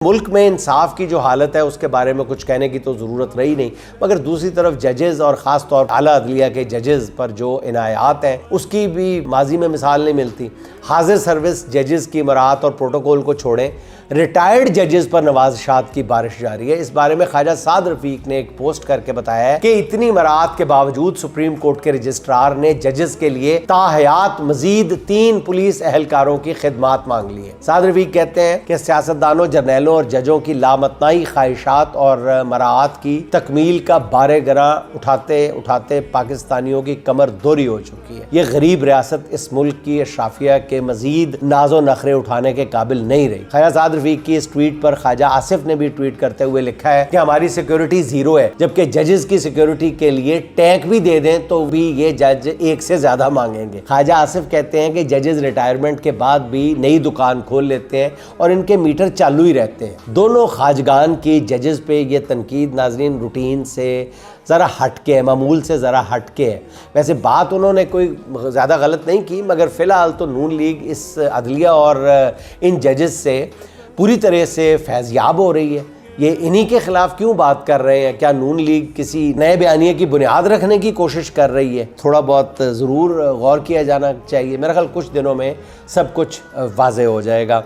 मुल्क में इंसाफ की जो हालत है उसके बारे में कुछ कहने की तो ज़रूरत रही नहीं, मगर दूसरी तरफ जजेज़ और ख़ास तौर पर आला अदलिया के जजेज़ पर जो इनायात हैं उसकी भी माजी में मिसाल नहीं मिलती। हाजिर सर्विस जजेज़ की मराहत और प्रोटोकॉल को छोड़ें, रिटायर्ड जजेज़ पर नवाज़शात की बारिश जारी है। इस बारे में ख्वाजा साद रफ़ीक ने एक पोस्ट करके बताया है कि इतनी मराहत के बावजूद सुप्रीम कोर्ट के रजिस्ट्रार ने जजेज़ के लिए ताहयात मजीद 3 पुलिस एहलकारों की खिदमात मांग ली है। साद रफ़ीक कहते हैं कि सियासतदानों, जर्नैलों और जजों की लामतनाई ख्वाहिशात और मराहत की तकमील का बारे गरा उठाते उठाते पाकिस्तानियों की कमर दोरी हो चुकी है। ये गरीब रियासत इस मुल्क की अशराफिया के मजीद नाजो नखरे उठाने के काबिल नहीं रही। ख्वाजा साद रफ़ीक की इस ट्वीट पर ख्वाजा आसिफ ने भी ट्वीट करते हुए लिखा है कि हमारी सिक्योरिटी जीरो है, जबकि जजेस की सिक्योरिटी के लिए टैंक भी दे दें तो भी ये जज एक से ज्यादा मांगेंगे। ख्वाजा आसिफ कहते हैं कि जजेस रिटायरमेंट के बाद भी नई दुकान खोल लेते हैं और इनके मीटर चालू ही रहते हैं। दोनों खाजगान की जजेस पे ये तनकीद नाजरीन रूटीन से ज़रा हटके है, मामूल से ज़रा हटके है। वैसे बात उन्होंने कोई ज़्यादा गलत नहीं की, मगर फ़िलहाल तो नून लीग इस अदलिया और इन जजेस से पूरी तरह से फैज़याब हो रही है। ये इन्हीं के ख़िलाफ़ क्यों बात कर रहे हैं? क्या नून लीग किसी नए बयानिए की बुनियाद रखने की कोशिश कर रही है? थोड़ा बहुत ज़रूर गौर किया जाना चाहिए। मेरा ख्याल कुछ दिनों में सब कुछ वाज़ेह हो जाएगा।